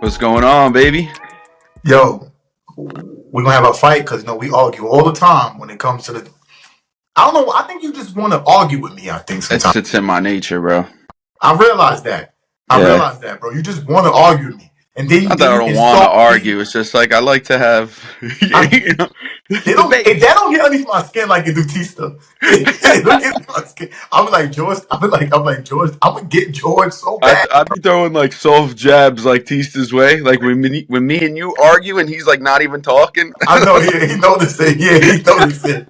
What's going on, baby? Yo, we're gonna have a fight because we argue all the time when it comes to the. I don't know. I think you just want to argue with me. I think sometimes It's in my nature, bro. I realize that. I Yeah. realize that, bro. You just want to argue with me, and then you Not then that I you don't want to insult me. argue. It's just like I like to have, I, you know, they don't. debate. They don't get underneath my skin like you do Tista. They don't get underneath my skin. I'm like George. I'm like George. I'm gonna get George so bad. I'd be throwing like soft jabs like Tista's way. Like when me and you argue and he's like not even talking. I know he noticed it. Yeah, he noticed it.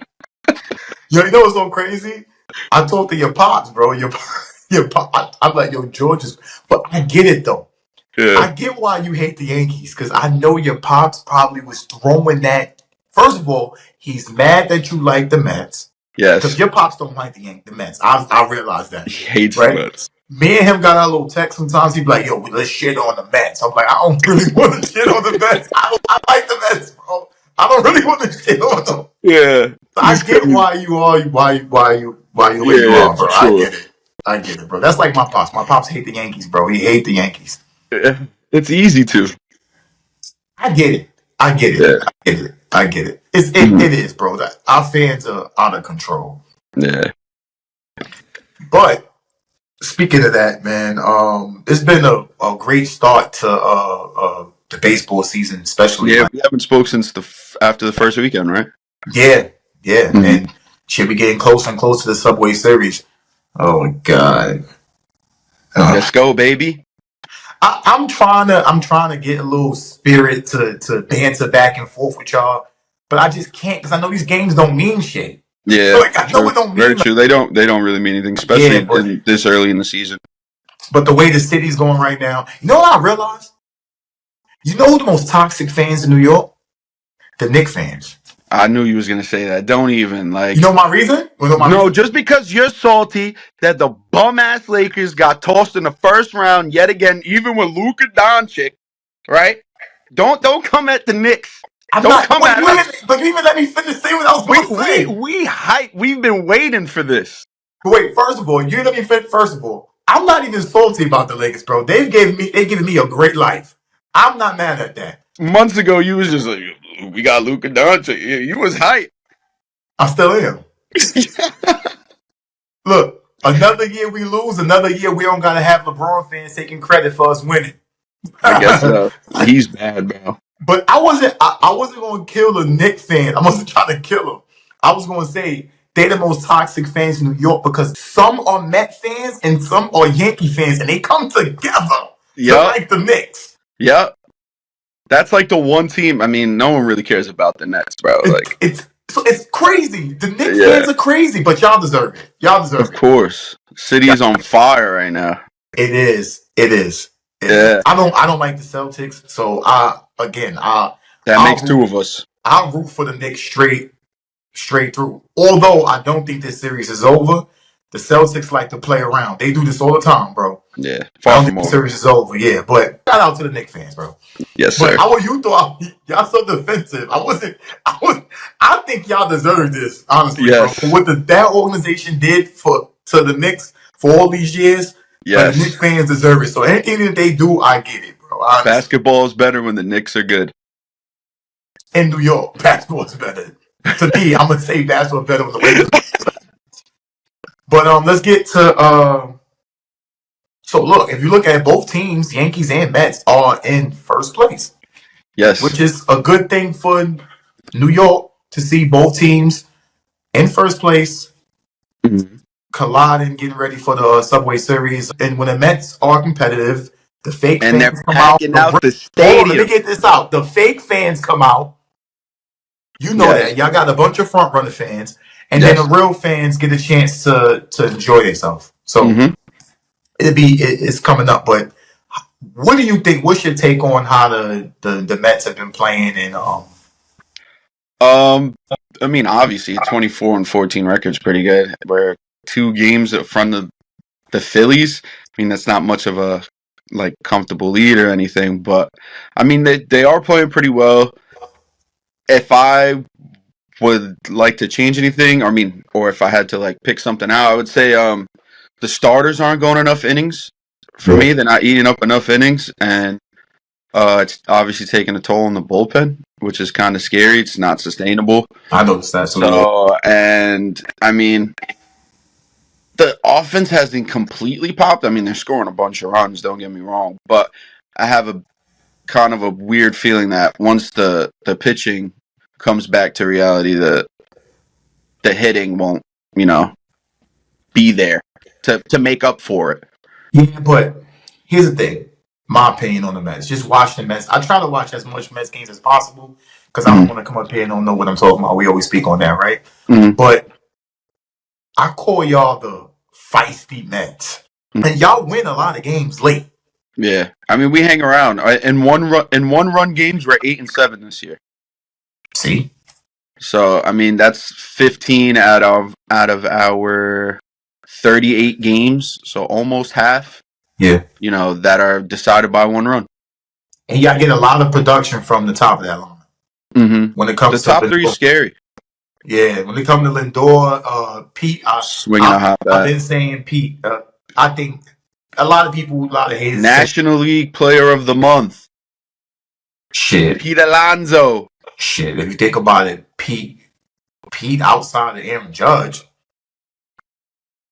Yo, you know what's so crazy? I talked to your pops, bro. Your pop. I'm like, yo, George is. But I get it though. Yeah. I get why you hate the Yankees because I know your pops probably was throwing that. First of all, he's mad that you like the Mets because Yes. your pops don't like the Mets. I realize that, He hates the right? Mets. Me and him got our little text sometimes. He'd be like, "Yo, let's shit on the Mets." I'm like, I don't really want to shit on the Mets. I like the Mets, bro. I don't really want to shit on them. Yeah. I He's get crazy. why you are why you the way you Yeah, are, for bro. I sure. get it. I get it, bro. That's like my pops. My pops hate the Yankees, bro. He hate the Yankees. Yeah. It's easy to. I get it. I get it. Yeah. I get it. I get it. It is, bro. That our fans are out of control. Yeah. But speaking of that, man, it's been a great start to the baseball season, especially Yeah. like We haven't spoke since after the first weekend, right? yeah, yeah, Mhm. and should be getting closer and closer to the Subway Series. Oh my God. Let's go, baby. I'm trying to get a little spirit to banter back and forth with y'all, but I just can't because I know these games don't mean shit. Yeah, Like I know true. it don't Very mean true. They don't really mean anything, especially yeah, but in this early in the season. the way the city's going right now, you know what I realized? You know who the most toxic fans in New York? The Knicks fans. I knew you was gonna say that. Don't even You like. know my reason? You know my No, reason? just because you're salty that the bum ass Lakers got tossed in the first round yet again, even with Luka Doncic, right? Don't come at the Knicks. I'm Don't not. come Wait, at us. you even let me finish saying what I was We going to we say. we hype. We've been waiting for this. But wait, first of all, you let me finish. First of all, I'm not even salty about the Lakers, bro. They given me a great life. I'm not mad at that. Months ago, you was just like, we got Luka Doncic. Yeah, you was hype. I still am. Look, another year we lose, another year we don't gotta have LeBron fans taking credit for us winning. I guess he's bad, bro. But I wasn't gonna kill the Knicks fan. I wasn't trying to kill them. I was gonna say they're the most toxic fans in New York because some are Met fans and some are Yankee fans, and they come together to Yup, like the Knicks. yup. That's like the one team. I mean, no one really cares about the Nets, bro. Like, It's crazy. The Knicks yeah, fans are crazy, but y'all deserve it. Y'all of deserve it. course. Yeah, City's on fire right now. it is. It is. It is. Yeah, I don't like the Celtics, so that I'll makes two root of us. I'll root for the Knicks straight through. Although I don't think this series is over, the Celtics like to play around. They do this all the time, bro. Yeah, I far don't from think the over. series is over, yeah. But shout out to the Knicks fans, bro. Yes, But sir. how are you thought y'all so defensive? I think y'all deserve this, honestly, bro. For Yes, what that organization did to the Knicks for all these years, the Knicks yes. fans deserve it. So anything that they do, I get it, bro. Honestly. Basketball is better when the Knicks are good. In New York, basketball is better. To me, I'm gonna say basketball is better when the Lakers. But let's get to so look, if you look at both teams, Yankees and Mets are in first place, Yes. which is a good thing for New York to see both teams in first place Mhm. colliding, getting ready for the Subway Series. And when the Mets are competitive, the fake And they're fans come out. packing out the Hold on, let me stadium. get this out. The fake fans come out. You know Yes, that. Y'all got a bunch of front runner fans. And then the yes. real fans get a chance to enjoy themselves. So hmm it's coming up. But what do you think? What's your take on how the Mets have been playing? And Um, I mean, obviously, 24-14 record's pretty good. We're 2 games from the Phillies. I mean, that's not much of a like comfortable lead or anything, but I mean, they are playing pretty well. If I would like to change anything, I mean, or if I had to like pick something out, I would say the starters aren't going enough innings for yeah, me. They're not eating up enough innings, and It's obviously taking a toll on the bullpen, which is kind of scary. It's not sustainable. I noticed that too. Yeah. So, and I mean, the offense hasn't completely popped. I mean, they're scoring a bunch of runs. Don't get me wrong, but I have a kind of a weird feeling that once the pitching comes back to reality, the hitting won't, you know, be there to make up for it. Yeah, but here's the thing. My opinion on the Mets. Just watch the Mets. I try to watch as much Mets games as possible because I don't Mm-hmm. want to come up here and don't know what I'm talking about. We always speak on that, right? Mm-hmm. But I call y'all the feisty Mets. And y'all win a lot of games late. Yeah, I mean, we hang around in one run games. We're 8-7 this year. See? So I mean, that's 15 out of our 38 games. So almost half. Yeah. You know, that are decided by one run. And y'all get a lot of production from the top of that line. Mm-hmm. When it The comes to top three is Lindor. scary. Yeah, when it comes to Lindor, Pete, Swinging a hot I've bat. been saying Pete. I think a lot of people, a lot of haters say National League Player of the Month, shit. Pete Alonso. Shit, if you think about it, Pete outside of Aaron Judge,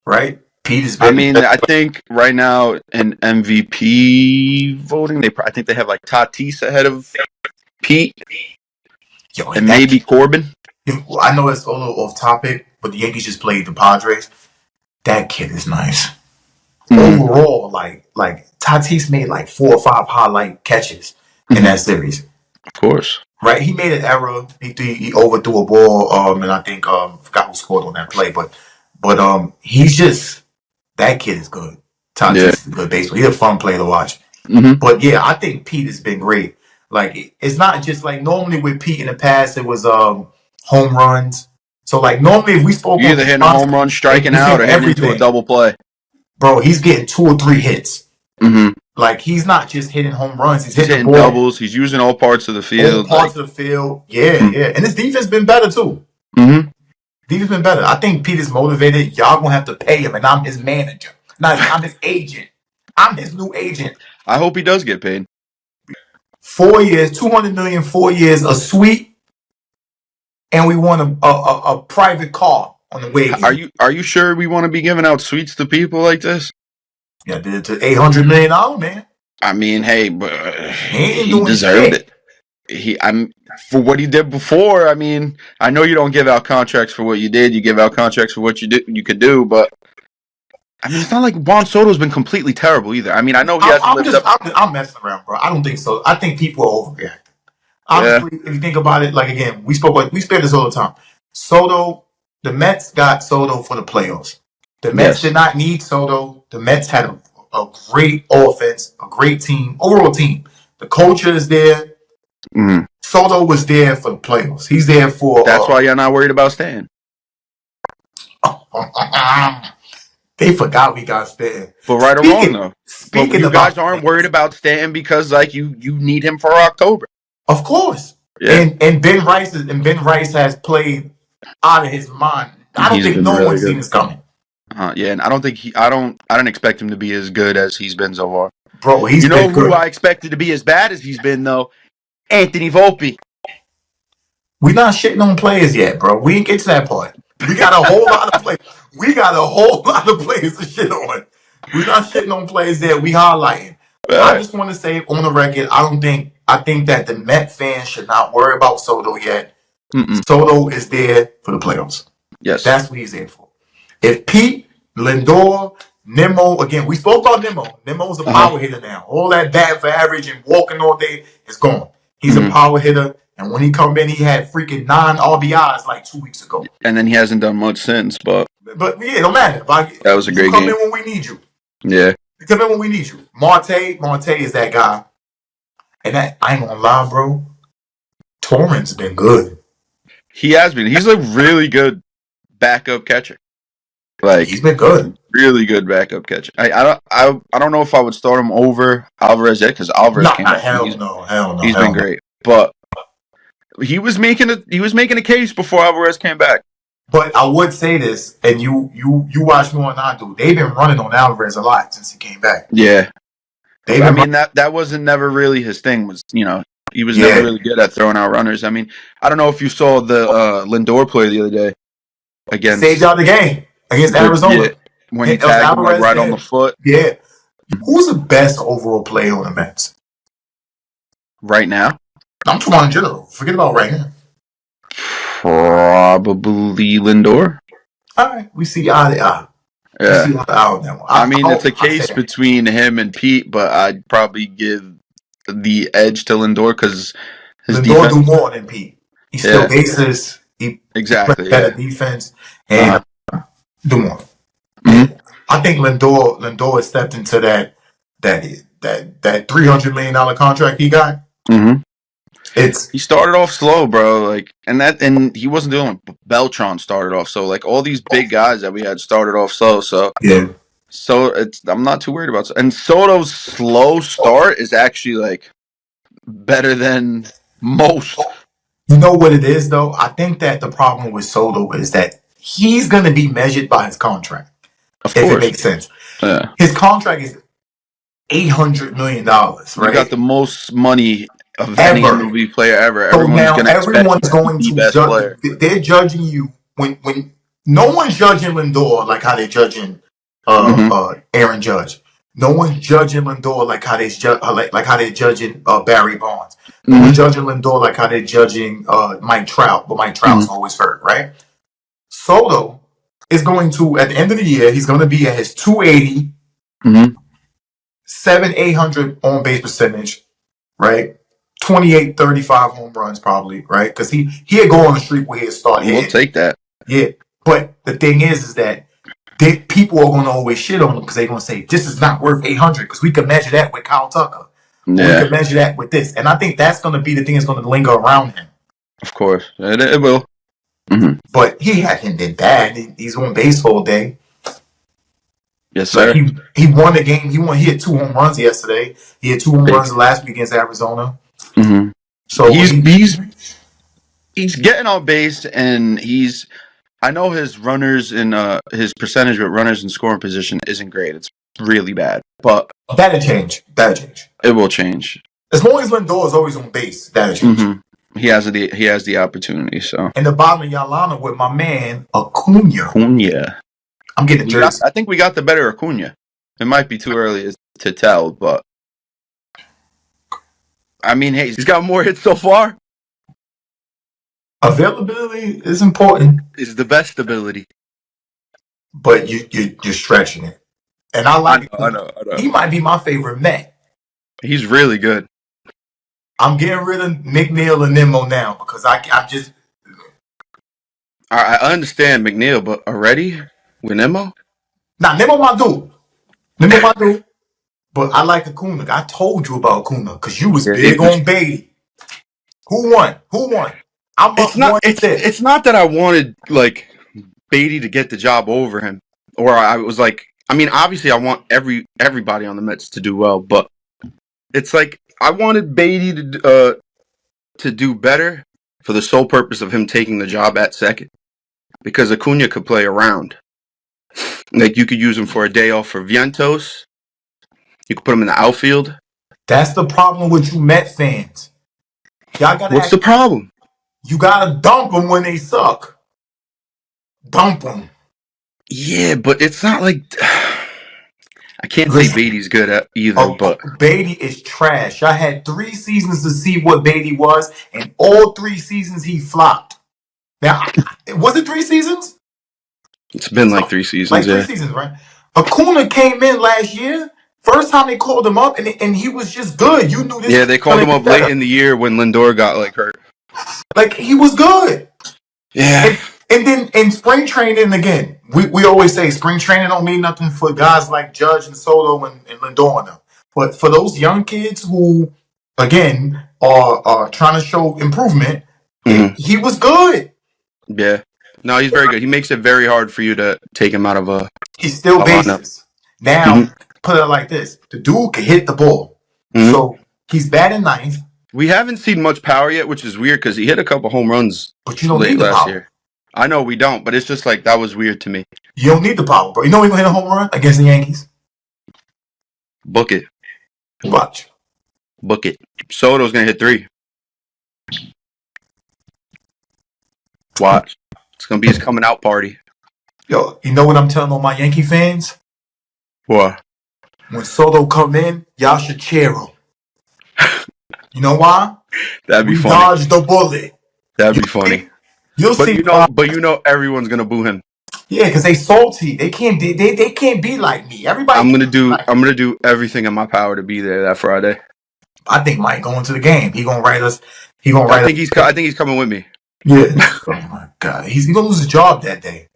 right? Pete has I been mean, I think right now in MVP voting, I think they have like Tatis ahead of Pete yo, and that maybe Corbin. I know it's a little off topic, but the Yankees just played the Padres. That kid is nice. Mm-hmm. Overall, like Tatis made like 4 or 5 highlight catches in that series. Of course. Right, he made an error. He overthrew a ball, and I think forgot who scored on that play, but he's just that kid is good. Tatis Yeah. is a good baseball. He's a fun player to watch. Mm-hmm. But yeah, I think Pete has been great. Like it's not just like normally with Pete in the past it was home runs. So like normally if we spoke You on either his hitting a home run, like striking he's out, hitting or hitting into a everything, double play. bro. He's getting 2 or 3 hits. Mm-hmm. Like he's not just hitting home runs. He's He's hitting the hitting ball doubles. He's using all parts of the all field. Like, parts of the field. Yeah, mm-hmm. yeah. And his defense been better too. Mm-hmm. Defense been better. I think Pete is motivated. Y'all gonna have to pay him, and I'm his manager. Not I'm his agent. I'm his new agent. I hope he does get paid. 4 years, 200 million, 4 years, a suite, and we want a private car on the way again. Are you sure we want to be giving out sweets to people like this? Yeah, did it to $800 million, man. I mean, hey, but He ain't he doing deserved shit. it. I'm for what he did before. I mean, I know you don't give out contracts for what you did. You give out contracts for what you could do, but I mean, it's not like Juan Soto's been completely terrible either. I mean, I know he hasn't lived up. I'm messing around, bro. I don't think so. I think people are overreacting. Yeah. Honestly, if you think about it, like again, we spare this all the time. Soto, the Mets got Soto for the playoffs. The Mets Yes. did not need Soto. The Mets had a great offense, a great team, overall team. The culture is there. Mm-hmm. Soto was there for the playoffs. He's there for. That's why you're not worried about staying. They forgot we got Stanton. But right or wrong though. But Speaking you about guys aren't worried about Stanton because like you need him for October. of course. Yeah. And Ben Rice has played out of his mind. I don't He's think been no really one's seen good. this coming. Yeah, and I don't think I don't expect him to be as good as he's been so far. Bro, he's You know been who good. I expected to be as bad as he's been though? Anthony Volpe. We're not shitting on players yet, bro. We ain't get to that part. We got a whole lot of players. We got a whole lot of players to shit on. We're not shitting on players that we highlighting. I just want to say on the record, I think that the Met fans should not worry about Soto yet. Mm-mm. Soto is there for the playoffs. Yes. That's what he's there for. If Pete, Lindor, Nimmo, again, we spoke about Nimmo. Nimmo's a power hitter now. All that bat for average and walking all day is gone. He's a power hitter. And when he come in, he had freaking 9 RBIs like 2 weeks ago. And then he hasn't done much since, but yeah, it don't matter. that was a great come game. in when we need you. Yeah. You come in when we need you. Marte is that guy. And that I ain't gonna lie, bro. Torrent's been good. He has been. He's a really good backup catcher. Like He's been good. Really good backup catcher. I don't know if I would start him over Alvarez yet because Alvarez came back. Hell no. He's been great, but he was making a case before Alvarez came back. But I would say this, and you watch more than I do. They've been running on Alvarez a lot since he came back. Yeah, They've I been mean that wasn't never really his thing. Was he was never yeah. really good at throwing out runners. I mean, I don't know if you saw the Lindor play the other day He saved against y'all the game against yeah Arizona. when he It was tagged him like Alvarez. right on the foot. Yeah. Who's the best overall player on the Mets? Right now, I'm talking about in general. Forget about right now. probably Lindor. All right, we see eye to eye. We Yeah, see eye to eye on that one. I mean it's a I say case that. between him and Pete, but I'd probably give the edge to Lindor because his Lindor defense. do more than Pete. He still Yeah, bases. He plays exactly. better Yeah. defense Uh huh. and do more. Yeah, Mm-hmm. I think Lindor has stepped into that $300 million contract he got. Mm-hmm. It's He started off slow, bro. Like, and he wasn't the only one. Beltron started off so. Like all these big guys that we had started off slow. yeah. So it's I'm not too worried about. And Soto's slow start is actually like better than most. You know what it is though? I think that the problem with Soto is that he's going to be measured by his contract. Of If it course. makes sense, Yeah. his contract is $800 million, You got right? the most money of any Ever. MLB player ever. So Everyone's now gonna expect you everyone's to be going the to best judge. player. They're judging you when no one's judging Lindor like how they're judging Mm-hmm. Aaron Judge. No one's judging Lindor like how they like how they're judging Barry Bonds. No one's Mm-hmm. judging Lindor like how they're judging Mike Trout, but Mike Trout's Mm-hmm. always hurt, right? Soto is going to at the end of the year he's going to be at his 280, Mm-hmm. 800 on base percentage, right? 28, 35 home runs probably, right? Because he'd go on the streak where he'd start We'll hitting. take that. Yeah. But the thing is that people are going to always shit on him because they're going to say, this is not worth 800 because we can measure that with Kyle Tucker. Or we can Yeah, measure that with this. And I think that's going to be the thing that's going to linger around him. of course. It will. Mm-hmm. But he hasn't been bad. He's on base all day. Yes, Like sir. he won the game. He had 2 home runs yesterday. He had 2 home Big. runs last week against Arizona. Mm-hmm. So He's getting on base, and he's. I know his runners in his percentage with runners in scoring position isn't great. It's really bad, but that'll change. That'll change. it will change. As long as Lindor is always on base, that'll change. Mm-hmm. He has the opportunity. So And the bottom of Yalana with my man Acuna. Acuna. I'm getting a jersey. I think we got the better Acuna. It might be too early to tell, but I mean, hey, he's got more hits so far. Availability is important, Is the best ability. but you're stretching it. And I like I Acuna. know. He might be my favorite Met. He's really good. I'm getting rid of McNeil and Nimmo now because I just I understand McNeil, but already with Nemo? Nimmo my dude. Nimmo my dude. But I like Acuna. I told you about Acuna because you was Yeah, big on Beatty. Who won? I'm up it's not. 1-6. It's not that I wanted like Beatty to get the job over him, or I was like. I mean, obviously, I want everybody on the Mets to do well, but it's like I wanted Beatty to do better for the sole purpose of him taking the job at second, because Acuna could play around. Like you could use him for a day off for Vientos. You could put him in the outfield. That's the problem with you Met fans. Y'all gotta What's act. the problem? You gotta dump them when they suck. Dump them. Yeah, but it's not like I can't say Listen, Beatty's good at either, but Beatty is trash. I had 3 seasons to see what Beatty was, and all 3 seasons he flopped. Now, was it 3 seasons? it's been like 3 seasons, Like 3 yeah. seasons, right? Acuna came in last year. First time they called him up, and he was just good. You knew this. Yeah, they called him up late in the year when Lindor got like hurt. Like he was good. Yeah. And then in spring training again, we always say spring training don't mean nothing for guys like Judge and Soto and Lindor and them. But for those young kids who, again, are trying to show improvement, he was good. Yeah. No, he's very good. He makes it very hard for you to take him out of a He's still lineup. bases. Now, put it like this. The dude can hit the ball. So he's batting ninth. We haven't seen much power yet, which is weird because he hit a couple home runs But you don't late need the last power. year. I know we don't, but it's just like that was weird to me. You don't need the power, bro. You know he's going to hit a home run against the Yankees? Book it. Watch. Book it. Soto's gonna hit 3. Watch. It's gonna be his coming out party. Yo, you know what I'm telling all my Yankee fans? What? When Soto come in, y'all should cheer him. You know why? That'd be We funny. dodged the bullet. That'd be funny. You'll But see. you know, everyone's gonna boo him. Yeah, because they salty. They can't. They can't be like me. Everybody. I'm gonna do everything in my power to be there that Friday. I think Mike going to the game. He gonna write us. He gonna write us. I think he's coming with me. Yeah. Oh my God. He's gonna lose his job that day.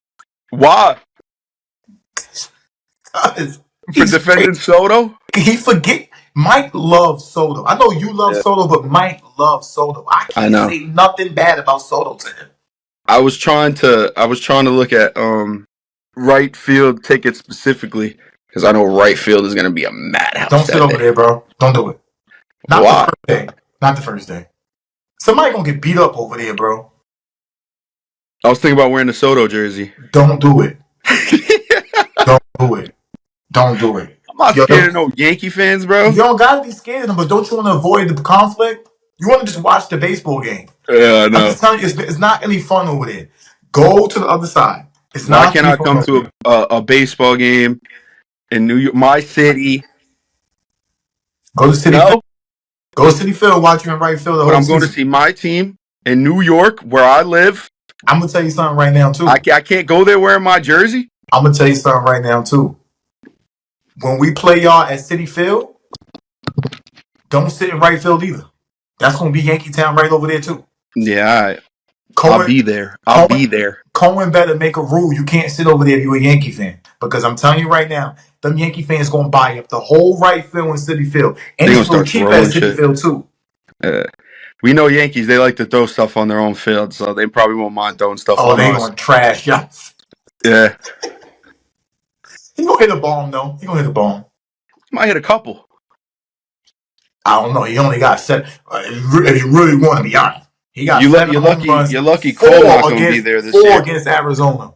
Why? For He's defending Soto? He forget. Mike loves Soto. I know you love Soto, but Mike loves Soto. I I can't know. say nothing bad about Soto to him. I was trying to look at right field tickets specifically because I know right field is gonna be a madhouse. Don't sit over there, bro. Don't do it. Not Why? the first day. Not the first day. Somebody gonna get beat up over there, bro. I was thinking about wearing the Soto jersey. Don't do it. Don't do it. Don't do it. I'm not scared of no Yankee fans, bro. You don't gotta be scared of them, but don't you want to avoid the conflict? You want to just watch the baseball game. Yeah, I know. I'm just telling you, it's not any fun over there. Go to the other side. It's Why not. can't I come to a baseball game in New York, my city? Go to City Field. Go to City Field. Watch you in right field. But I'm going to see my team in New York, where I live. I'm gonna tell you something right now too. I can't go there wearing my jersey. I'm gonna tell you something right now too. When we play y'all at City Field, don't sit in right field either. That's gonna be Yankee Town right over there too. Yeah, I'll be there. I'll be there. Cohen better make a rule. You can't sit over there if you're a Yankee fan. Because I'm telling you right now, them Yankee fans gonna buy up the whole right field in City Field. And it's gonna cheap at City Field too. We know Yankees, they like to throw stuff on their own field, so they probably won't mind throwing stuff on us. Oh, they gonna trash y'all. Yeah. He gonna hit a bomb though. He gonna hit a bomb. He might hit a couple. I don't know. He only got 7. If you really want to be honest, he got 7 home runs. You're lucky Cole not gonna be there this year. 4 against Arizona.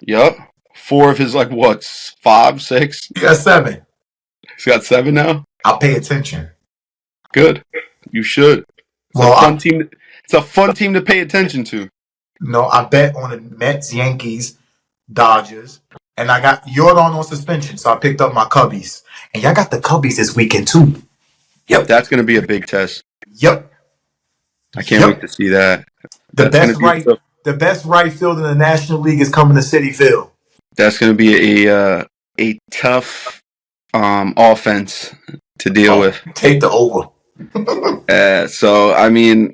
Yup. 4 of his 5, 6. He got 7. He's got 7 now. I'll pay attention. Good. You should. It's a fun team. It's a fun team to pay attention to. No, I bet on the Mets, Yankees, Dodgers, and I got Jordan on suspension, so I picked up my Cubbies. And y'all got the Cubbies this weekend too. Yep. That's going to be a big test. Yep. I can't wait to see that. The best right field in the National League is coming to Citi Field. That's going to be a tough offense to deal with. Take the over. So I mean,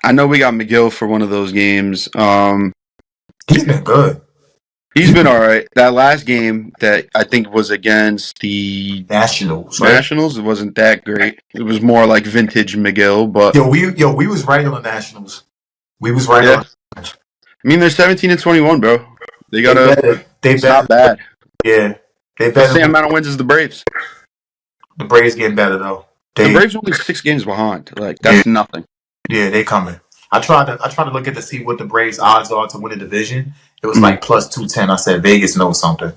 I know we got McGill for one of those games. He's been good. He's been all right. That last game that I think was against the Nationals, right? Nationals, it wasn't that great. It was more like vintage McGill, but we was right on the Nationals. We was right on. I mean, they're 17-21, bro. They gotta. It's not bad. Yeah, they better. The same amount of wins as the Braves. The Braves getting better though. The Braves are only 6 games behind. That's nothing. Yeah, they coming. I tried to look at to see what the Braves odds are to win a division. It was like plus 210. I said Vegas knows something.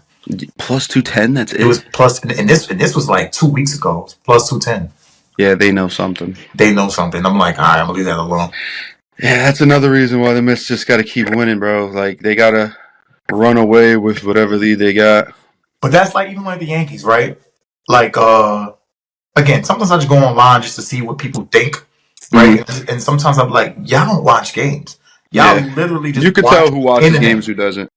Plus 210. That's it. It was plus, and this was like 2 weeks ago. Plus 210. Yeah, they know something. They know something. I'm like, all right, I'm gonna leave that alone. Yeah, that's another reason why the Mets just got to keep winning, bro. They gotta run away with whatever lead they got. But that's even like the Yankees, right? Again, sometimes I just go online just to see what people think, right? Mm-hmm. And sometimes I'm like, y'all don't watch games. Y'all literally just. You could tell who watches games, who doesn't.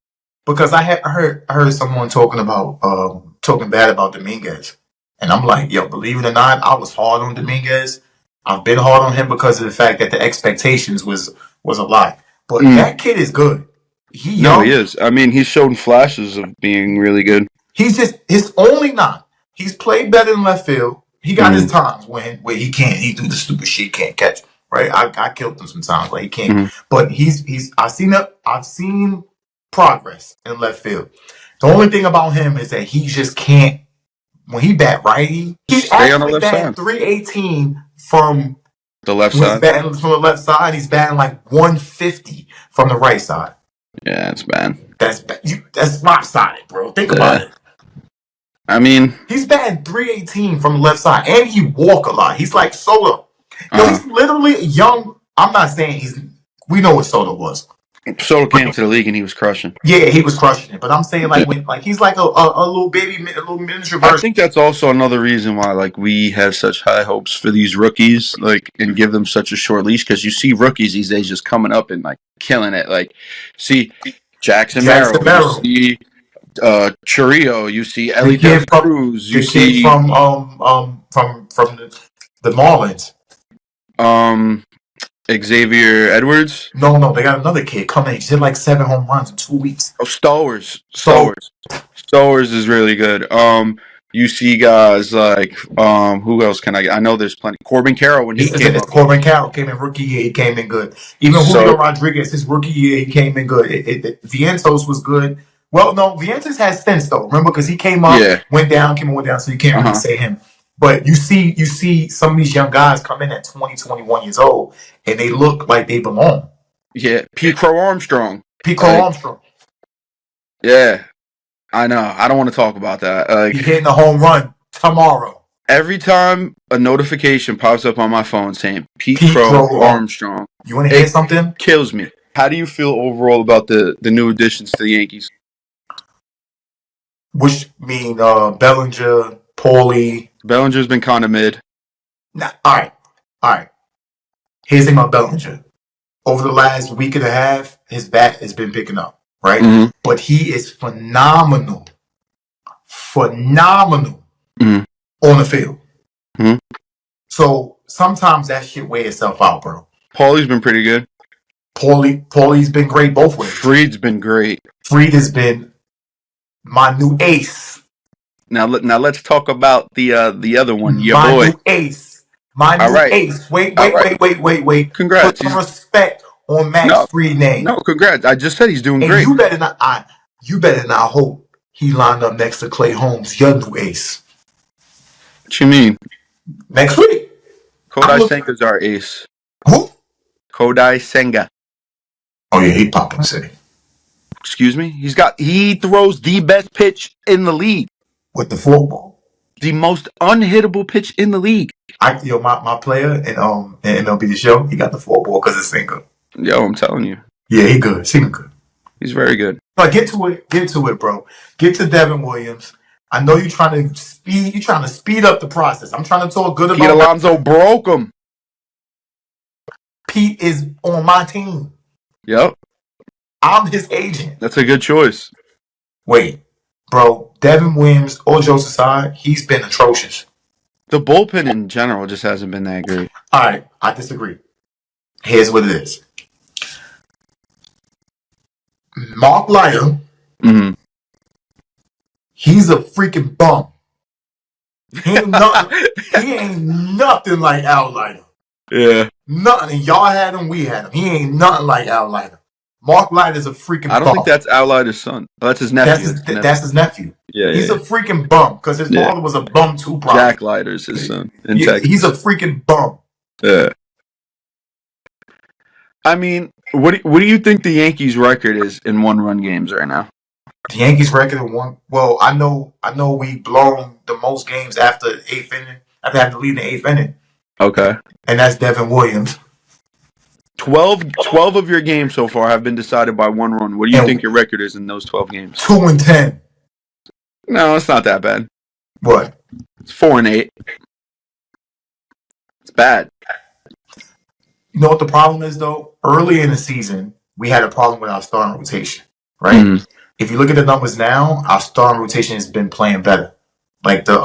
Because I heard someone talking bad about Dominguez, and I'm like, yo, believe it or not, I was hard on Dominguez. I've been hard on him because of the fact that the expectations was a lot. But that kid is good. He is. I mean, he's shown flashes of being really good. His only knock. He's played better in left field. He got his times when he can't. He do the stupid shit. He can't catch. Right. I killed him sometimes. He can't. But I've seen progress in left field. The only thing about him is that he just can't. When he bat righty, he's actually batting 318 from the left side. Batting from the left side, he's batting 150 from the right side. Yeah, that's bad. That's lopsided, bro. Think about it. I mean, He's batting 318 from the left side, and he walk a lot. He's like Soto. Yo, uh, he's literally young. I'm not saying he's. We know what Soto was. Soto came to the league and he was crushing. Yeah, he was crushing it. But I'm saying Yeah. like he's like a little baby, a little miniature I version. think that's also another reason why like we have such high hopes for these rookies, like, and give them such a short leash, because you see rookies these days just coming up and like killing it. Like, see Jackson Jackson Merrill, you Merrill, see Churio, you see the Ellie De La kid from Cruz, you the kid see from the Marlins. um Xavier Edwards. No, they got another kid coming. He hit like 7 home runs in 2 weeks. Oh, Stowers. So Stowers is really good. You see guys like who else can I know there's plenty. Corbin Carroll when he came it's up. Corbin Carroll came in rookie year. He came in good. Even So Julio Rodriguez, his rookie year, he came in good. Vientos was good. Well, no, Vientos has stints though. Remember, because he came up, yeah. went down, went down. So you can't really say him. But you see some of these young guys come in at 20, 21 years old, and they look like they belong. Yeah, P. Crow Armstrong. Armstrong. Yeah, I know. I don't want to talk about that. Like, he hitting a home run tomorrow. Every time a notification pops up on my phone saying Pete Crow Armstrong, you want to hear something? Kills me. How do you feel overall about the new additions to the Yankees? Which mean Bellinger, Paulie. Bellinger's been kind of mid. Nah, all right. Here's the thing about Bellinger. Over the last week and a half, his bat has been picking up, right? Mm-hmm. But he is phenomenal mm-hmm. on the field. Mm-hmm. So sometimes that shit weigh itself out, bro. Paulie's been pretty good. Paulie's been great both ways. Fried's been great. Fried has been my new ace. Now let's talk about the other one, your my boy. New ace. My new ace. Wait. Congrats. Put some respect on Max Fried's name. No, congrats. I just said he's doing great. You better not hope he lined up next to Clay Holmes, your new ace. What you mean? Next week. Kodai Senga's our ace. Who? Kodai Senga. Oh yeah, he popping city. Excuse me? He throws the best pitch in the league. With the forkball. The most unhittable pitch in the league. My player in MLB The Show, he got the forkball because it's single. Yo, I'm telling you. Yeah, he good. He good. He's very good. But get to it, bro. Get to Devin Williams. I know you're trying to speed up the process. I'm trying to talk good about Pete Alonso broke him. Pete is on my team. Yep. I'm his agent. That's a good choice. Wait, bro. Devin Williams, all jokes aside, he's been atrocious. The bullpen in general just hasn't been that great. All right, I disagree. Here's what it is. Mark Leiter, he's a freaking bum. He ain't nothing like Al Leiter. Yeah. Nothing. Y'all had him, we had him. He ain't nothing like Al Leiter. Mark Leiter's a freaking bum. I don't think that's Al Leiter's son. Oh, that's his nephew. That's his nephew. Yeah, he's a freaking bum because his father was a bum too. Probably. Jack Leiter's his son in Texas. He's a freaking bum. Yeah. I mean, what do you think the Yankees' record is in one-run games right now? The Yankees' record in one. Well, I know we blown the most games after eighth inning. After having to lead in the eighth inning. Okay. And that's Devin Williams. 12 of your games so far have been decided by one run. What do you think your record is in those 12 games? 2-10. No, it's not that bad. What? It's 4-8. It's bad. You know what the problem is, though? Early in the season, we had a problem with our starting rotation, right? Mm-hmm. If you look at the numbers now, our starting rotation has been playing better. Like the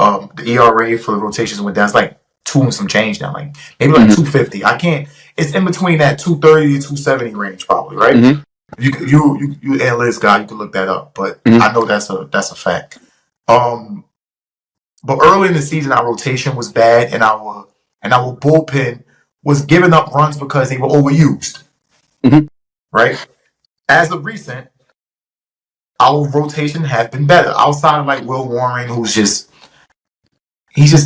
ERA for the rotations went down. It's like 2 and some change now, like maybe like 250. I can't. It's in between that 230 to 270 range, probably, right? Mm-hmm. You analytics guy, you can look that up, but I know that's a fact. But early in the season, our rotation was bad, and our bullpen was giving up runs because they were overused, right? As of recent, our rotation has been better. Outside of like Will Warren, he's just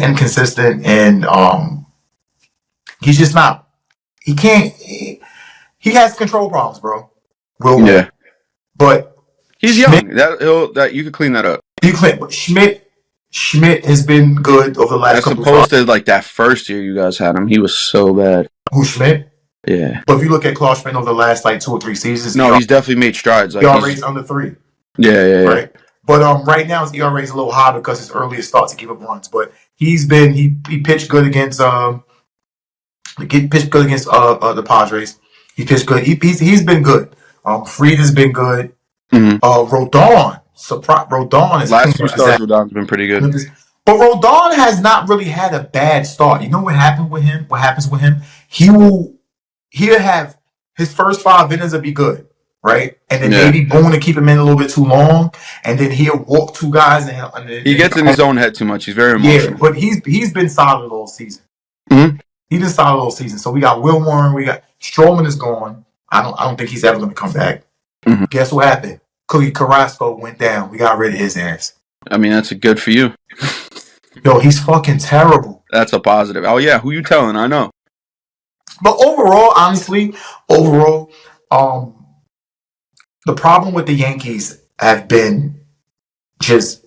inconsistent, and he's just not. He can't. He has control problems, bro. Will Warren. Yeah, but he's young. That you could clean that up. You clean, but Schmidt Schmidt has been good over the last As couple of opposed to like that first year you guys had him, he was so bad. Who, Schmidt? Yeah. But if you look at Claude Schmidt over the last like 2 or 3 seasons, No, he's definitely made strides. Like ERA he's is under 3, yeah. right? But right now his ERA is a little high because his earliest start to give up runs. But he pitched good against the Padres. He pitched good. He's been good. Fried has been good. Mm-hmm. Rodon is Last 2 starts, Rodon's been pretty good. But Rodon has not really had a bad start. You know what happened with him? What happens with him? He'll have his first 5 innings will be good, right? And then maybe Boone to keep him in a little bit too long, and then he'll walk 2 guys. And he gets in his own head too much. He's very emotional. Yeah, but he's been solid all season. Mm-hmm. He's been solid all season. So we got Will Warren, we got Stroman is gone. I don't think he's ever going to come back. Mm-hmm. Guess what happened? Cookie Carrasco went down. We got rid of his ass. I mean, that's a good for you. Yo, he's fucking terrible. That's a positive. Oh yeah, who you telling? I know. But overall, honestly, the problem with the Yankees have been just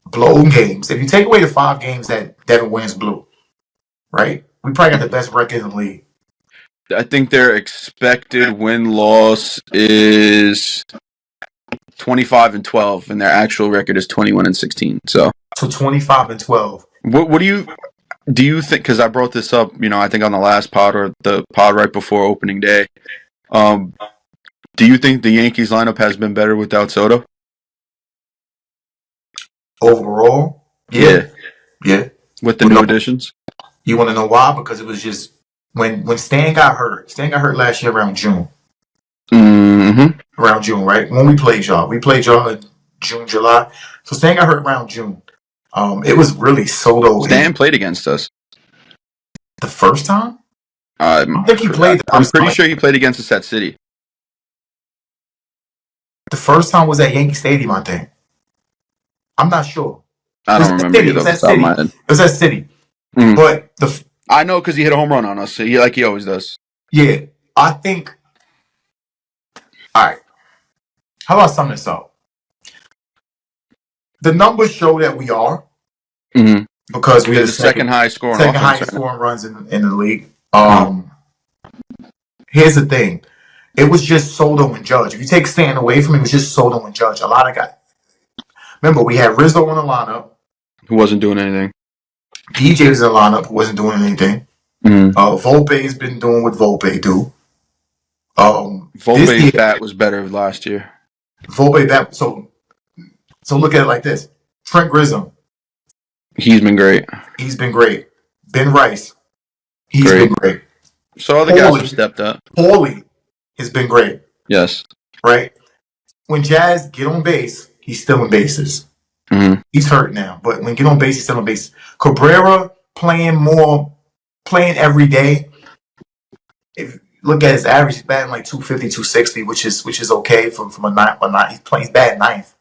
blown games. If you take away the 5 games that Devin Williams blew, right? We probably got the best record in the league. I think their expected win-loss is 25-12, and their actual record is 21-16. So 25-12. What do you think? Because I brought this up, I think on the last pod or the pod right before opening day. Do you think the Yankees lineup has been better without Soto? Overall, yeah. With the new additions. You want to know why? Because it was just when Stan got hurt. Stan got hurt last year around June. Mm-hmm. Around June, right? When we played y'all in June, July. So Stan got hurt around June. It was really Soto. Stan played against us the first time. I think he played. I'm pretty sure he played against us at City. The first time was at Yankee Stadium, I think. I'm not sure. I don't remember. It was at City. It was at City. Mm-hmm. But I know because he hit a home run on us, like he always does. Yeah, I think. All right. How about summing this up? The numbers show that we are. Mm-hmm. Because we had the second highest scoring runs in the league. Here's the thing. It was just Soto and Judge. If you take Stanton away from it, it was just Soto and Judge. A lot of guys. Remember, we had Rizzo in the lineup. Who wasn't doing anything. DJ was in the lineup who wasn't doing anything. Mm-hmm. Volpe's been doing what Volpe do. Volpe's bat was better last year. Volpe bat. So look at it like this. Trent Grisham. He's been great. Ben Rice. He's been great. So other guys have stepped up. Paulie has been great. Yes. Right? When Jazz get on base, he's still in bases. Mm-hmm. He's hurt now. But when get on base, he's still on base. Cabrera playing every day. If you look at his average, he's batting like 250, 260, which is okay from a nine. He's batting ninth.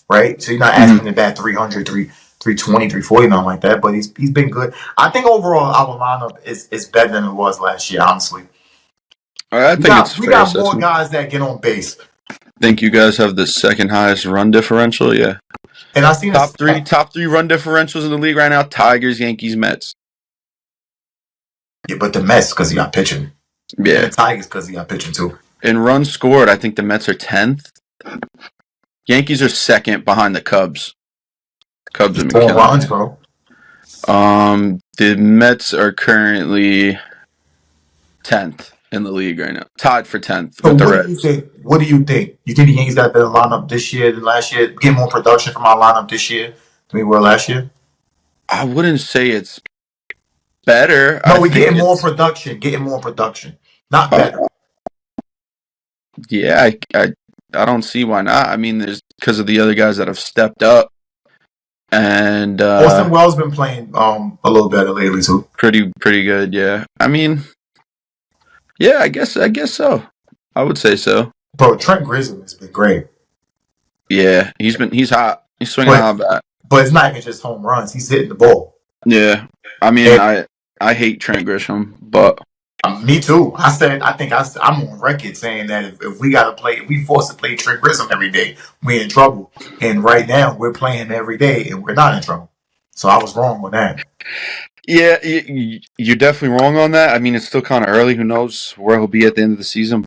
Right? So you're not asking him to bat 300, 320, 340, nothing like that. But he's been good. I think overall our lineup is better than it was last year, honestly. I think we got more guys that get on base. Think you guys have the second highest run differential? Yeah. And I seen top three run differentials in the league right now: Tigers, Yankees, Mets. Yeah, but the Mets because he got pitching. Yeah. And the Tigers because he got pitching too. In runs scored, I think the Mets are 10th. Yankees are 2nd behind the Cubs. Cubs have been killing runs, bro. The Mets are currently 10th in the league right now, tied for 10th with the Reds. What do you think? You think the Yankees got a better lineup this year than last year? Get more production from our lineup this year than we were last year? I wouldn't say it's better. No, we're getting more production. Not better. Yeah, I don't see why not. I mean, there's because of the other guys that have stepped up. And Austin Wells been playing a little better lately too. Pretty good, yeah. I mean, yeah, I guess so. I would say so. Bro, Trent Grisham has been great. Yeah, he's hot. He's swinging a hot bat. But it's not even just home runs. He's hitting the ball. Yeah, I mean, I hate Trent Grisham, but me too. I'm on record saying that if we forced to play Trent Grisham every day, we're in trouble. And right now we're playing him every day, and we're not in trouble. So I was wrong on that. Yeah, you're definitely wrong on that. I mean, it's still kind of early. Who knows where he'll be at the end of the season?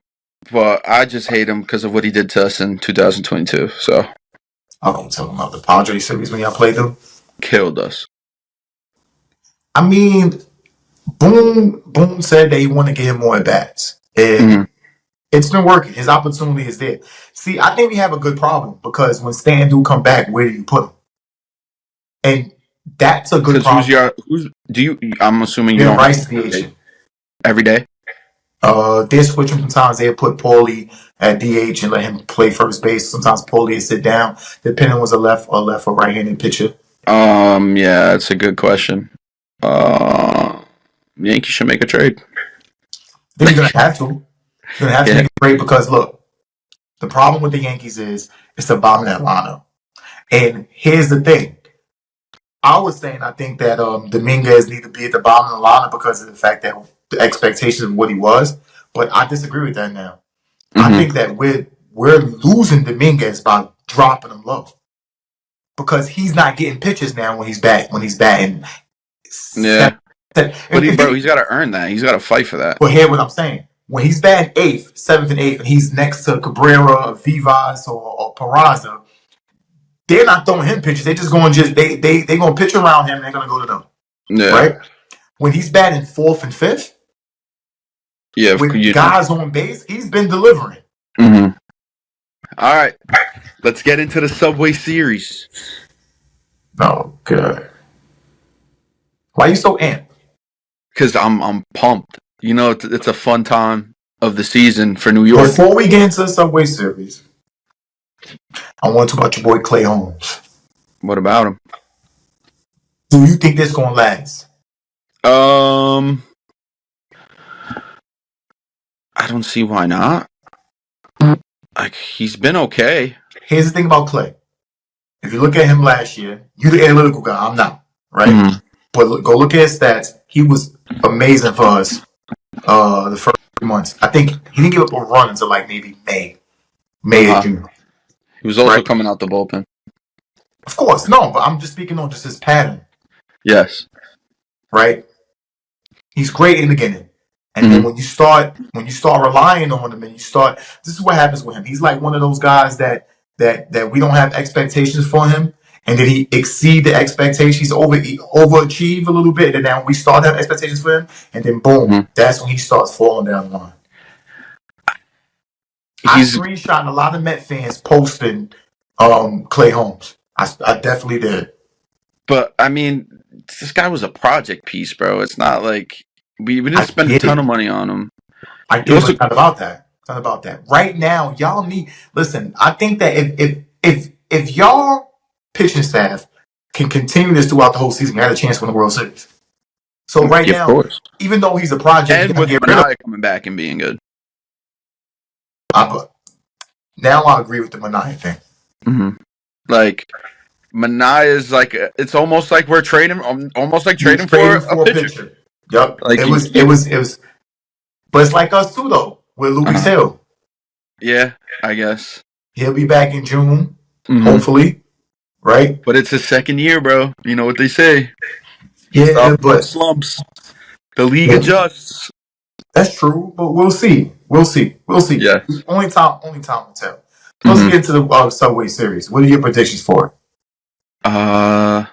But I just hate him because of what he did to us in 2022. So I'm talking about the Padres series when y'all played them. killed us. I mean, Boom said that he wanted to get him more at bats. And Mm-hmm. it's been working. His opportunity is there. See, I think we have a good problem because when Stan do come back, where do you put him? And that's a good Because problem. who's do you? I'm assuming you Ben don't have Rice DH. every day. They switch him sometimes. They'll put Paulie at DH and let him play first base. Sometimes Paulie will sit down, depending on was a left or right-handed pitcher. Yeah, that's a good question. Yankees should make a trade. Then you're gonna have to. You're gonna have to Yeah. make it great because look, the problem with the Yankees is it's the bottom of that lineup. And here's the thing. I was saying I think that Dominguez need to be at the bottom of the lineup because of the fact that the expectations of what he was. But I disagree with that now. I Mm-hmm. think that we're losing Dominguez by dropping him low because he's not getting pitches now when he's batting seven. Yeah, but If he's got to earn that. He's got to fight for that. But hear what I'm saying. When he's batting eighth, seventh, and eighth, and he's next to Cabrera, Vivas, or Peraza, they're not throwing him pitches. They just going they gonna pitch around him and they're gonna go to them. Yeah. Right? When he's batting fourth and fifth, Yeah. with guys on base, he's been delivering. Mm-hmm. All right, let's get into the Subway Series. Oh, good. Why are you so amped? Because I'm pumped. You know, it's a fun time of the season for New York. Before we get into the Subway Series, I want to talk about your boy Clay Holmes. What about him? Do you think this gonna last? I don't see why not. Like, he's been okay. Here's the thing about Clay. If you look at him last year, you're the analytical guy. I'm not, right? Mm-hmm. But go look at his stats. He was amazing for us the first 3 months. I think he didn't give up a run until like maybe May or June. He was also Right? coming out the bullpen. Of course, no, but I'm just speaking on just his pattern, Yes. right? He's great in the beginning. And then when you start relying on him and this is what happens with him. He's like one of those guys that we don't have expectations for him, and then he exceed the expectations, overachieve a little bit, and then we start having expectations for him, and then boom, that's when he starts falling down the line. I screenshot a lot of Met fans posting Clay Holmes. I definitely did. But I mean, this guy was a project piece, bro. It's not like we didn't spend a ton of money on him. I get it, but it's not about that. It's not about that. Right now, y'all need. Listen, I think that if y'all pitching staff can continue this throughout the whole season, you had a chance to win the World Series. So right now, of course, even though he's a project, and with Manaea coming back and being good, now I agree with the Manaea thing. Mm-hmm. Like Manaea is like it's almost like we're trading, almost like trading for a pitcher. Yep, like it was. But it's like us too, though, with Luis Hill. Yeah, I guess he'll be back in June, hopefully, right? But it's his second year, bro. You know what they say. Yeah, but slumps. The league adjusts. That's true, but we'll see. Yeah. Only time will tell. Let's get to the Subway Series. What are your predictions for it? I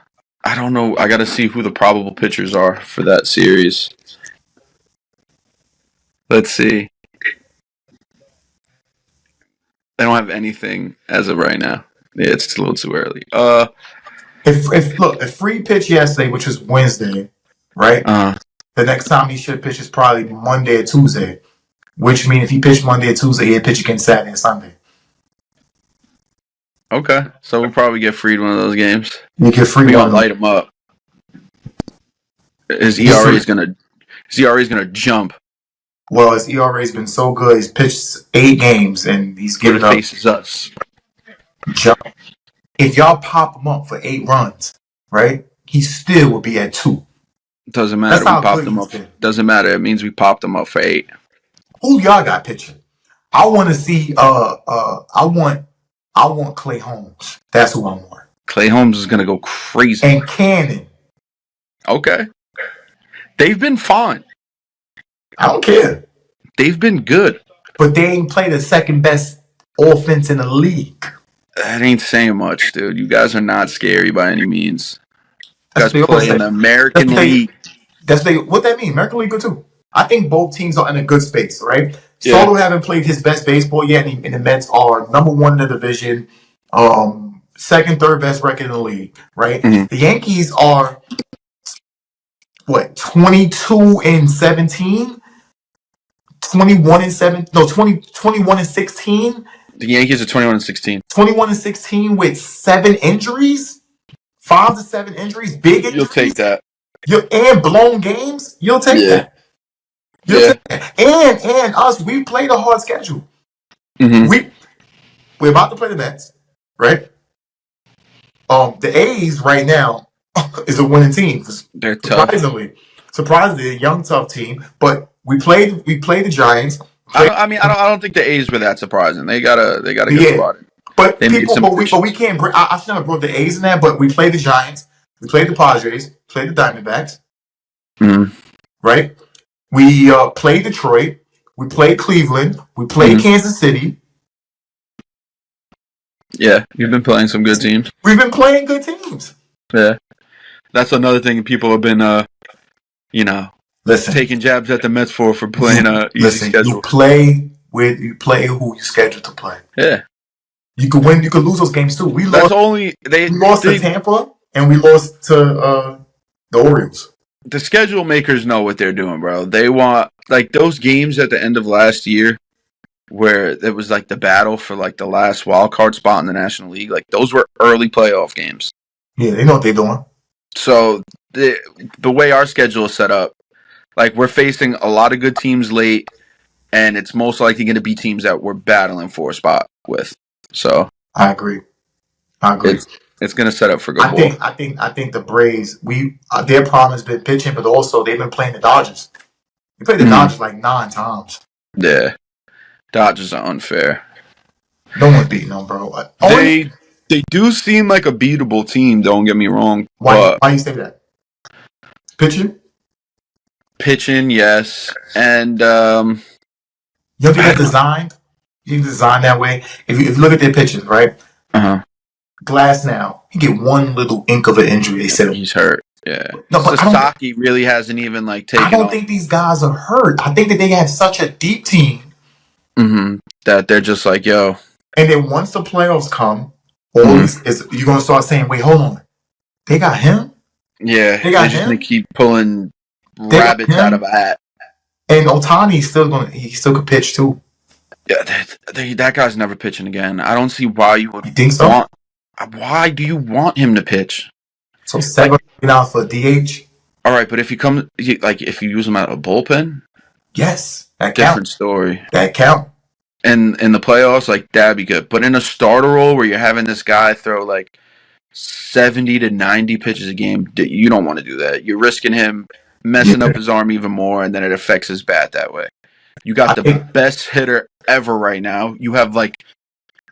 don't know. I got to see who the probable pitchers are for that series. Let's see. They don't have anything as of right now. Yeah, it's a little too early. If Free pitched yesterday, which was Wednesday, right? The next time he should pitch is probably Monday or Tuesday, which means if he pitched Monday or Tuesday, he'll pitch again Saturday and Sunday. Okay, so we'll probably get Freed one of those games. You get Freed. We gonna light him up. His ERA is gonna jump. Well, his ERA has been so good. He's pitched 8 games and he's given up. Faces us. Jump. If y'all pop him up for 8 runs, right? He still will be at 2. Doesn't matter. We popped him up. Doesn't matter. It means we popped him up for 8. Who y'all got pitching? I want to see. I want Clay Holmes. That's who I want. Clay Holmes is gonna go crazy. And Cannon. Okay. They've been fine. I don't care. They've been good. But they ain't play the second best offense in the league. That ain't saying much, dude. You guys are not scary by any means. You That's guys what they all play in say. the That's American what they. League. What that mean. American League good too. I think both teams are in a good space, right? Yeah. Soto haven't played his best baseball yet, and the Mets are number one in the division, second, third best record in the league, right? Mm-hmm. The Yankees are what 22-17, 21-7, no 21-16, The Yankees are 21-16. 21-16 with 7 injuries, 5 to 7 injuries, big You'll take injuries, that. and blown games. You'll take Yeah. that. You'll Yeah. take that. And us, we played a hard schedule. Mm-hmm. We're about to play the Mets, right? The A's right now is a winning team. They're tough. Surprisingly, a young tough team. But we played the Giants. I don't think the A's were that surprising. They got a good Yeah, squad. but They made people, some but we additions. can't. I should never brought the A's in that. But we played the Giants. We played the Padres. Played the Diamondbacks. Mm-hmm. Right. We played Detroit. We played Cleveland. We played Mm-hmm. Kansas City. Yeah, you've been playing some good teams. We've been playing good teams. Yeah, that's another thing people have been, you know, Listen, taking jabs at the Mets for playing a easy You schedule. play who you scheduled to play. Yeah, You could win. You could lose those games too. We that's lost. only We lost to Tampa, and we lost to the Orioles. the schedule makers know what they're doing, bro. They want like those games at the end of last year where it was like the battle for like the last wild card spot in the National League. Like those were early playoff games. Yeah, they know what they're doing. So the way our schedule is set up, like we're facing a lot of good teams late, and it's most likely going to be teams that we're battling for a spot with. So I agree. it's going to set up for good ball. I think the Braves. Their problem has been pitching, but also they've been playing the Dodgers. We played the Dodgers like 9 times. Yeah, Dodgers are unfair. No one's beating them, bro. They do seem like a beatable team. Don't get me wrong. Why you say that? Pitching, yes, and you don't think they're designed? You designed that way. If you look at their pitching, right? Glass now, he get one little ink of an injury. They said he's hurt. Yeah, no, but Sasaki really hasn't even like taken. I don't think these guys are hurt. I think that they have such a deep team that they're just like, yo. And then once the playoffs come, you're gonna start saying, "Wait, hold on, they got him." Yeah, they got him. They keep pulling rabbits out of a hat. And Ohtani he still could pitch too. Yeah, that guy's never pitching again. I don't see why you would. You think so? Why do you want him to pitch? So $7 for DH. All right, but if if you use him out of a bullpen, yes, that different story. That count. And in the playoffs, like that'd be good. But in a starter role where you're having this guy throw like 70 to 90 pitches a game, you don't want to do that. You're risking him messing up his arm even more, and then it affects his bat that way. You got the best hitter ever right now. You have like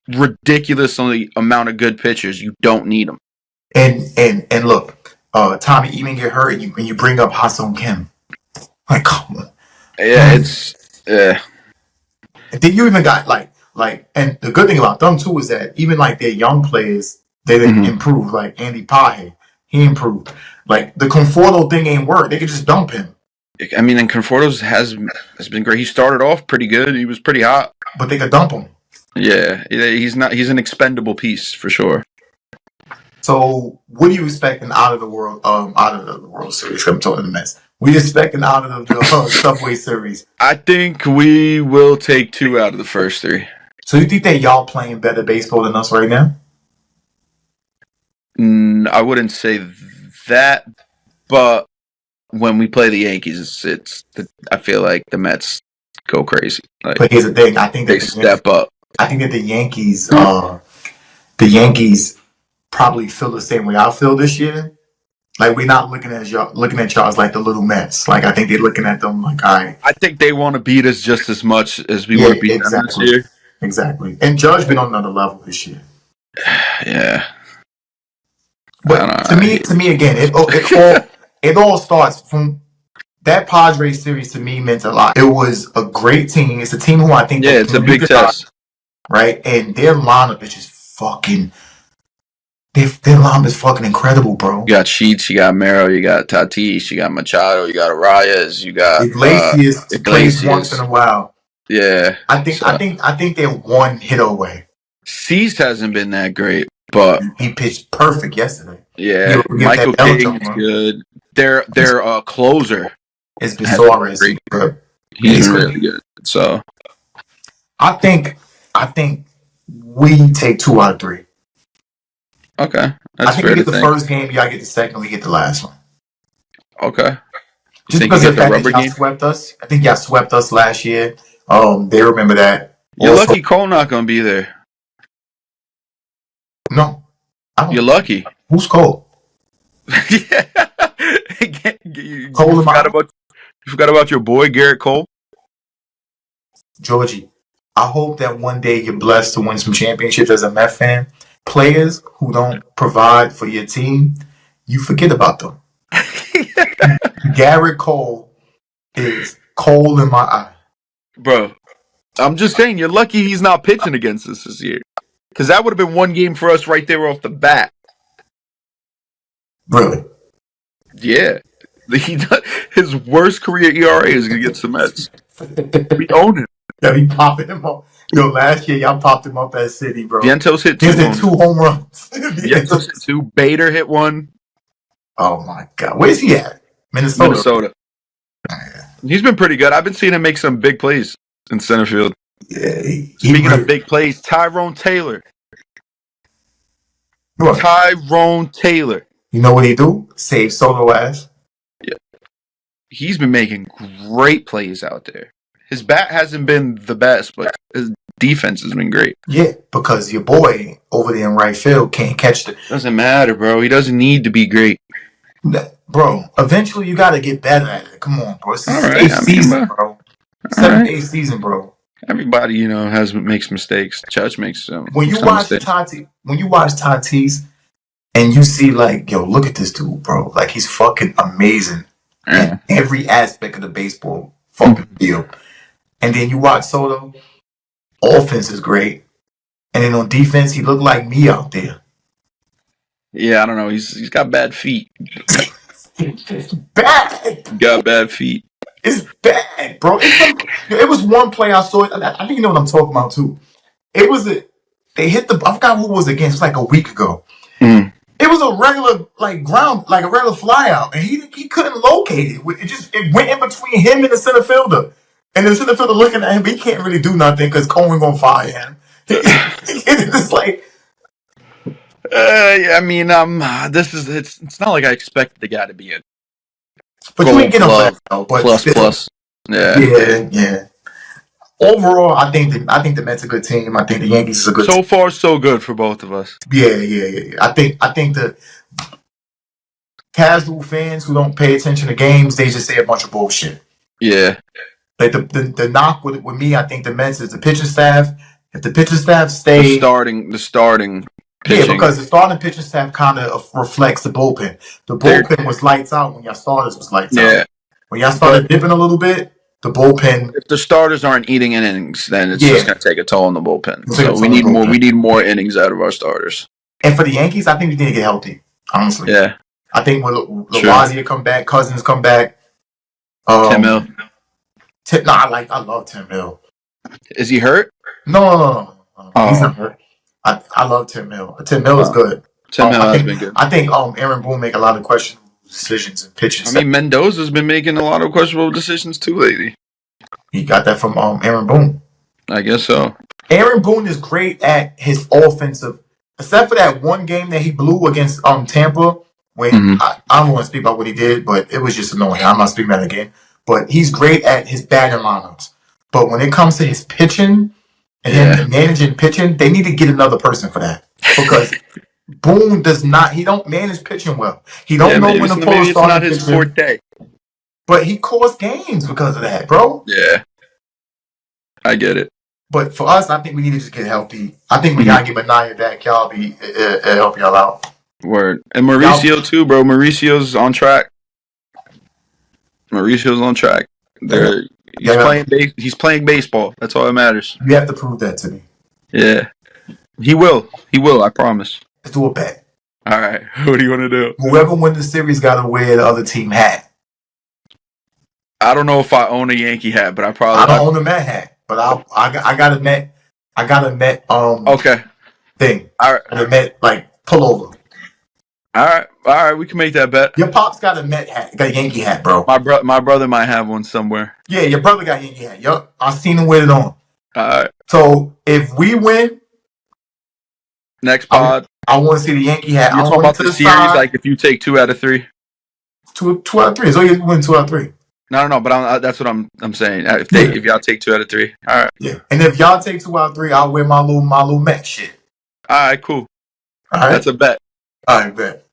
ridiculously amount of good pitchers. You don't need them. And look, Tommy even get hurt, and you bring up Ha-Seong Kim. Like, come on. Yeah, it's And then you even got and the good thing about them too is that even like their young players, they improve. Like Andy Pahe, he improved. Like the Conforto thing ain't work. They could just dump him. I mean, and Conforto's has been great. He started off pretty good. He was pretty hot, but they could dump him. Yeah, he's an expendable piece for sure. So, what are you expecting out of the World Series? I'm talking the Mets. What are you expecting out of the Subway Series? I think we will take 2 out of the first 3. So, you think that y'all playing better baseball than us right now? I wouldn't say that, but when we play the Yankees, I feel like the Mets go crazy. Like, but here's the thing: I think that they step up. I think that the Yankees probably feel the same way I feel this year. Like we're not looking at y'all as like the little Mets. Like I think they're looking at them like I think they want to beat us just as much as we were beating them this year. Exactly. And Judge been on another level this year. Yeah. But to me again, it it all starts from that Padres series. To me, meant a lot. It was a great team. It's a team who I think Yeah, that it's a can beat big the Dodgers, test. right? And their lineup is just fucking. Their lineup is fucking incredible, bro. You got Sheets, you got Mero, you got Tatis, you got Machado, you got Arias, you got Iglesias plays once in Iglesias. a while. Yeah. I think they're one hit away. Cease hasn't been that great, but He pitched perfect yesterday. You yeah, give that Michael King Bellinger is run. good. Their closer It's has been bizarre. It's great. good. He's It's been good. really good. So I think we take 2 out of 3. okay, I that's think we fair to get the think. first game, y'all get the second, we get the last one. Okay, you Just think you because of get the the fact that rubber y'all game? swept us. I think y'all swept us last year. They remember that. You're Also, lucky Cole not gonna be there. no, I You're don't. lucky. Who's Cole? Yeah. Cole in my eye? You forgot about your boy Garrett Cole. Georgie. I hope that one day you're blessed to win some championships as a Met fan. Players who don't provide for your team, you forget about them. Garrett Cole is coal in my eye. Bro, I'm just saying you're lucky he's not pitching against us this year. Because that would have been one game for us right there off the bat. Really. Yeah. His worst career ERA is against the Mets. We own him. Yeah, he popping him up. Yo, last year y'all popped him up at City, bro. Vientos hit He 2 hit home 2 home runs. Vientos hit 2. Bader hit 1. Oh my god, where's he at? Minnesota. Minnesota. He's been pretty good. I've been seeing him make some big plays in center field. Yeah, Speaking of big plays, Tyrone Taylor. What? Tyrone Taylor. You know what he do? Save Soto ass. Yeah. He's been making great plays out there. His bat hasn't been the best, but his defense has been great. Yeah, because your boy over there in right field can't catch the. Doesn't matter, bro. He doesn't need to be great. Bro, eventually you got to get better at it. Come on, bro. It's All the right. eighth season, bro. All Seventh, right. eighth season, bro. Everybody, makes mistakes. Judge makes some mistakes. When you watch Tatis, and you see like, yo, look at this dude, bro. Like he's fucking amazing in every aspect of the baseball fucking field. And then you watch Soto, offense is great, and then on defense he looked like me out there. Yeah, I don't know. He's got bad feet. It's bad. Got bad feet. It's bad, bro. It was one play I saw. I think you know what I'm talking about too. It was they hit the. I forgot who it was against. It was like a week ago. Mm. It was a regular like a regular fly out, and he couldn't locate it. It went in between him and the center fielder, and the center fielder looking at him, he can't really do nothing because Cohen gonna fire him. It's like, I mean, it's not like I expected the guy to be a but you ain't get him for that though. But plus still, plus. Yeah. Overall, I think the Mets are a good team. I think the Yankees is a good team. So far, so good for both of us. Yeah. I think the casual fans who don't pay attention to games, they just say a bunch of bullshit. Yeah. Like the knock with me, I think the Mets is the pitching staff. If the pitching staff stay the starting pitching. Yeah, because the starting pitching staff kind of reflects the bullpen. The bullpen was lights out when y'all starters was lights out. When y'all started dipping a little bit, the bullpen. If the starters aren't eating innings, then it's just going to take a toll on the bullpen. So we need more. We need more innings out of our starters. And for the Yankees, I think we need to get healthy. Honestly, yeah. I think when Lawazia come back, Cousins come back. Tim Hill. I love Tim Hill. Is he hurt? No. He's not hurt. I love Tim Hill. Tim Hill is good. Tim Hill has been good. I think Aaron Boone make a lot of questionable decisions and pitches. I mean, Mendoza's been making a lot of questionable decisions too lately. He got that from Aaron Boone. I guess so. Aaron Boone is great at his offensive, except for that one game that he blew against Tampa. When I don't want to speak about what he did, but it was just annoying. I'm not speaking about it again. But he's great at his batting lineups. But when it comes to his pitching and him managing pitching, they need to get another person for that. Because Boone does not, he don't manage pitching well. He don't know when to pull a starting pitcher. Maybe it's not his forte. But he costs games because of that, bro. Yeah. I get it. But for us, I think we need to just get healthy. I think we gotta get Mania back. Y'all help y'all out. Word. And Mauricio too, bro. Mauricio's on track. Mauricio's on track. Yeah, They're yeah. he's playing baseball. That's all that matters. You have to prove that to me. Yeah, he will. He will. I promise. Let's do a bet. All right. What do you want to do? Whoever wins the series got to wear the other team hat. I don't know if I own a Yankee hat, but I don't own the Met hat, but I got a Met. I got a Met okay. thing. All right. And a Met like pullover. All right. All right. We can make that bet. Your pops got a Met hat, got a Yankee hat, bro. My brother might have one somewhere. Yeah, your brother got a Yankee hat. Yup, I seen him with it on. All right. So if we win, Next pod. I want to see the Yankee hat. You're I talking want about to the series, side. like if you take 2 out of 3. Two out of 3. So you win 2 out of 3. No. But that's what I'm saying. If y'all take 2 out of 3, all right. Yeah, and if y'all take 2 out of 3, I'll wear my little Met shit. All right. Cool. All right, That's a bet. all right, bet.